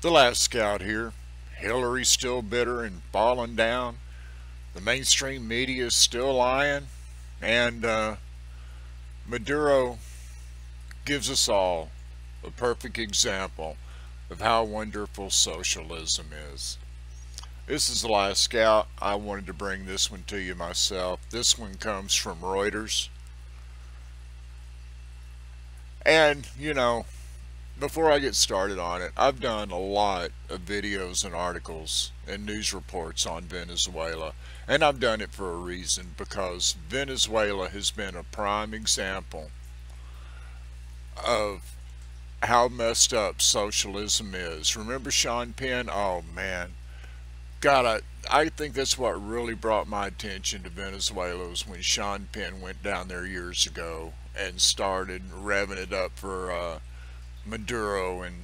The last scout here. Hillary's still bitter and falling down. The mainstream media is still lying. And Maduro gives us all a perfect example of how wonderful socialism is. This is the last scout. I wanted to bring this one to you myself. This one comes from Reuters. And, you know, before I get started on it, I've done a lot of videos and articles and news reports on Venezuela. And I've done it for a reason, because Venezuela has been a prime example of how messed up socialism is. Remember Sean Penn? Oh man. God, I think that's what really brought my attention to Venezuela, was when Sean Penn went down there years ago and started revving it up for Maduro, and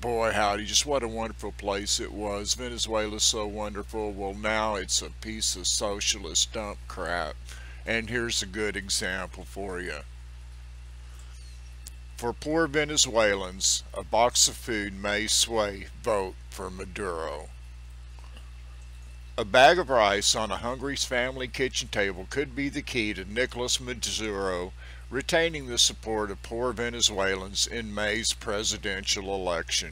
boy howdy, just what a wonderful place it was. Venezuela's so wonderful. Well, now it's a piece of socialist dump crap. And here's a good example for you. For poor Venezuelans, a box of food may sway vote for Maduro. A bag of rice on a hungry family kitchen table could be the key to Nicolas Maduro retaining the support of poor Venezuelans in May's presidential election.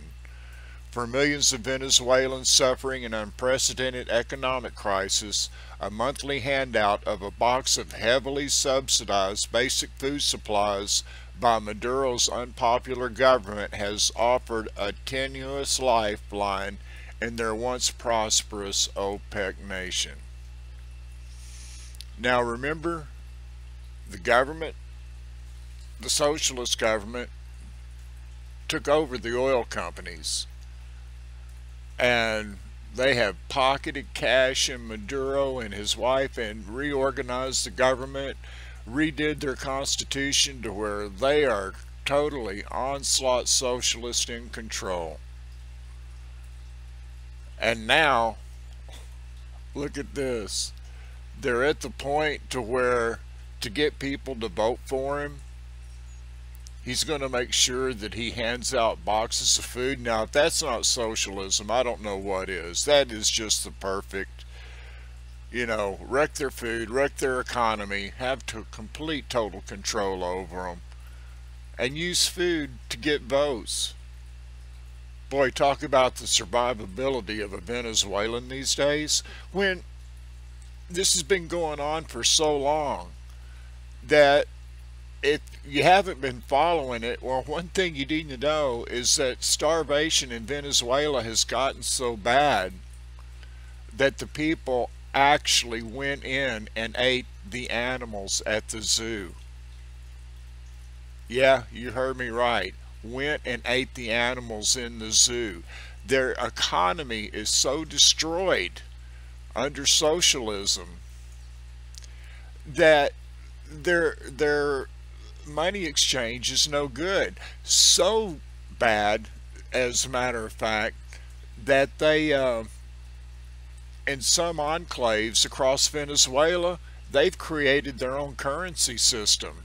For millions of Venezuelans suffering an unprecedented economic crisis, a monthly handout of a box of heavily subsidized basic food supplies by Maduro's unpopular government has offered a tenuous lifeline in their once prosperous OPEC nation. Now remember, the government, the socialist government, took over the oil companies, and they have pocketed cash in Maduro and his wife and reorganized the government, redid their constitution to where they are totally onslaught socialist in control. And now, look at this. They're at the point to where, to get people to vote for him, he's going to make sure that he hands out boxes of food. Now, if that's not socialism, I don't know what is. That is just the perfect, you know, wreck their food, wreck their economy, have complete total control over them, and use food to get votes. Boy, talk about the survivability of a Venezuelan these days, when this has been going on for so long that if you haven't been following it, well, one thing you need to know is that starvation in Venezuela has gotten so bad that the people actually went in and ate the animals at the zoo. Yeah, you heard me right. Went and ate the animals in the zoo. Their economy is so destroyed under socialism that their money exchange is no good. So bad, as a matter of fact, that they in some enclaves across Venezuela, they've created their own currency system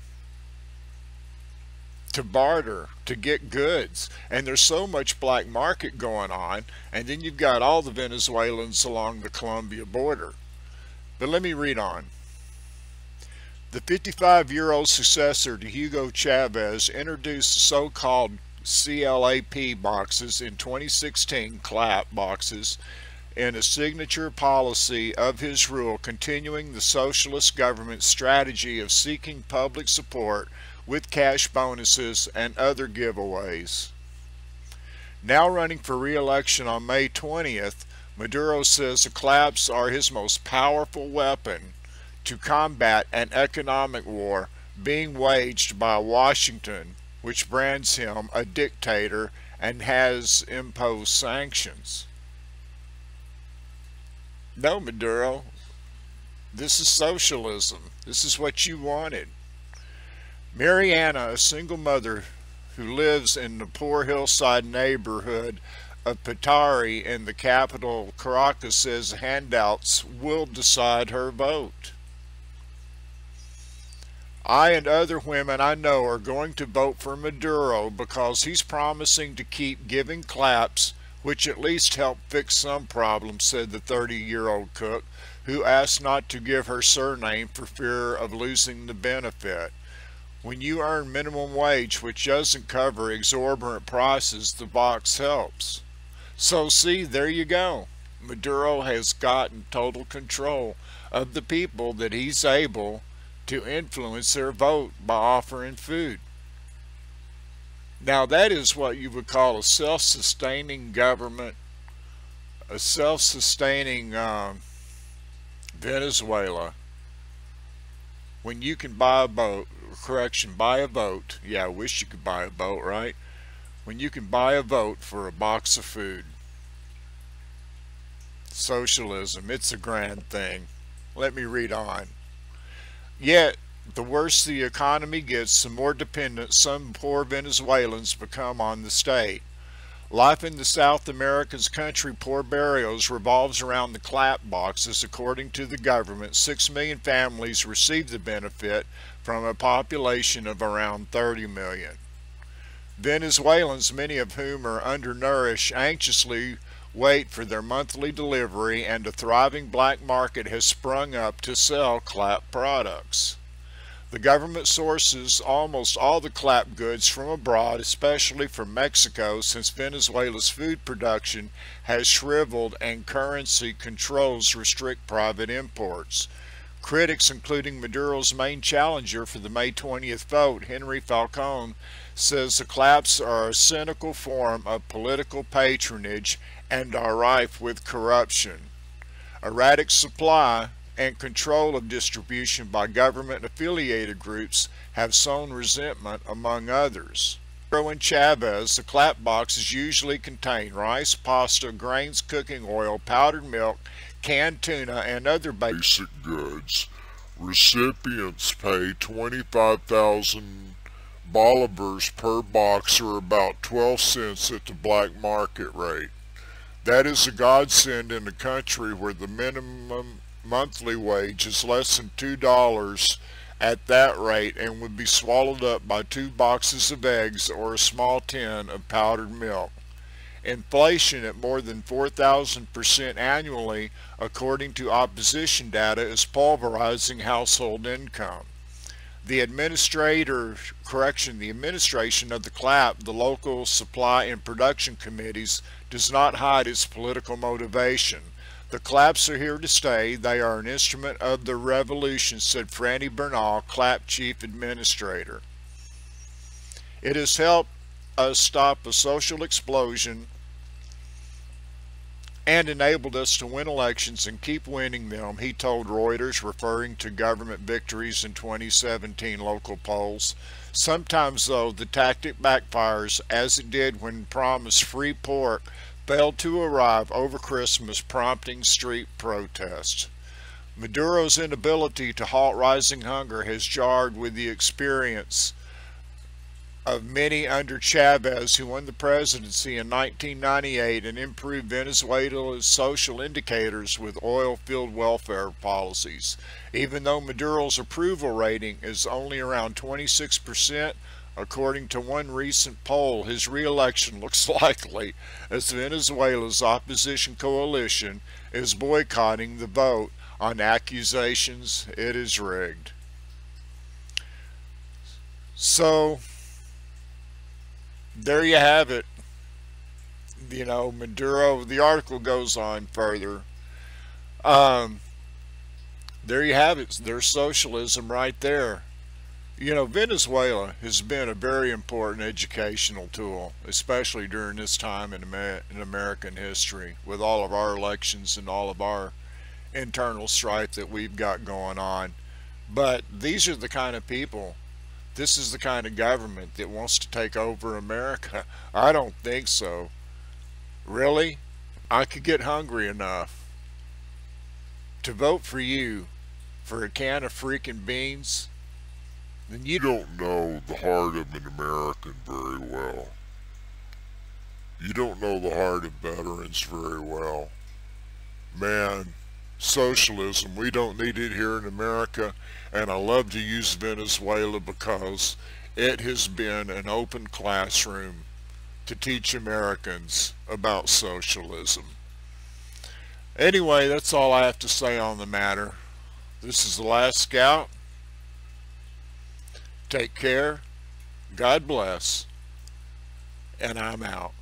to barter, to get goods. And there's so much black market going on, and then you've got all the Venezuelans along the Colombia border. But let me read on. The 55-year-old successor to Hugo Chavez introduced the so-called CLAP boxes in 2016, CLAP boxes, in a signature policy of his rule, continuing the socialist government's strategy of seeking public support with cash bonuses and other giveaways. Now running for re-election on May 20th, Maduro says the CLAPs are his most powerful weapon to combat an economic war being waged by Washington, which brands him a dictator and has imposed sanctions. No, Maduro, this is socialism. This is what you wanted. Mariana, a single mother who lives in the poor hillside neighborhood of Petare in the capital Caracas, says handouts will decide her vote. I and other women I know are going to vote for Maduro because he's promising to keep giving claps which at least helped fix some problems, said the 30-year-old cook, who asked not to give her surname for fear of losing the benefit. When you earn minimum wage, which doesn't cover exorbitant prices, the box helps. So see, there you go. Maduro has gotten total control of the people that he's able to influence their vote by offering food. Now that is what you would call a self-sustaining government, a self-sustaining Venezuela. When you can buy a boat, buy a vote. Yeah, I wish you could buy a boat, right? When you can buy a vote for a box of food. Socialism, it's a grand thing. Let me read on. Yet, the worse the economy gets, the more dependent some poor Venezuelans become on the state. Life in the South America's country poor barrios revolves around the clap boxes. According to the government, 6 million families receive the benefit from a population of around 30 million. Venezuelans, many of whom are undernourished, anxiously wait for their monthly delivery, and a thriving black market has sprung up to sell clap products. The government sources almost all the clap goods from abroad, especially from Mexico, since Venezuela's food production has shriveled and currency controls restrict private imports. Critics, including Maduro's main challenger for the May 20th vote, Henry Falcone, says the claps are a cynical form of political patronage and are rife with corruption. Erratic supply and control of distribution by government-affiliated groups have sown resentment among others. In Chavez, the clap boxes usually contain rice, pasta, grains, cooking oil, powdered milk, canned tuna, and other basic goods. Recipients pay 25,000 bolivars per box, or about 12 cents at the black market rate. That is a godsend in a country where the minimum monthly wage is less than $2 at that rate and would be swallowed up by 2 boxes of eggs or a small tin of powdered milk. Inflation at more than 4,000% annually, according to opposition data, is pulverizing household income. The administration of the clap, the local supply and production committees, does not hide its political motivation. The claps are here to stay. They are an instrument of the revolution, said Franny Bernal, clap chief administrator. It has helped us stop a social explosion and enabled us to win elections and keep winning them, he told Reuters, referring to government victories in 2017 local polls. Sometimes, though, the tactic backfires, as it did when promised free pork failed to arrive over Christmas, prompting street protests. Maduro's inability to halt rising hunger has jarred with the experience of many under Chavez, who won the presidency in 1998 and improved Venezuela's social indicators with oil-fueled welfare policies. Even though Maduro's approval rating is only around 26%, according to one recent poll, his re-election looks likely, as Venezuela's opposition coalition is boycotting the vote on accusations it is rigged. So, there you have it. You know, Maduro, the article goes on further. There you have it. There's socialism right there. You know, Venezuela has been a very important educational tool, especially during this time in American history, with all of our elections and all of our internal strife that we've got going on. But these are the kind of people, this is the kind of government that wants to take over America. I don't think so. Really? I could get hungry enough to vote for you for a can of freaking beans? Then you don't know the heart of an American very well. You don't know the heart of veterans very well. Man, socialism, we don't need it here in America, and I love to use Venezuela because it has been an open classroom to teach Americans about socialism. Anyway, that's all I have to say on the matter. This is the Last Scout. Take care, God bless, and I'm out.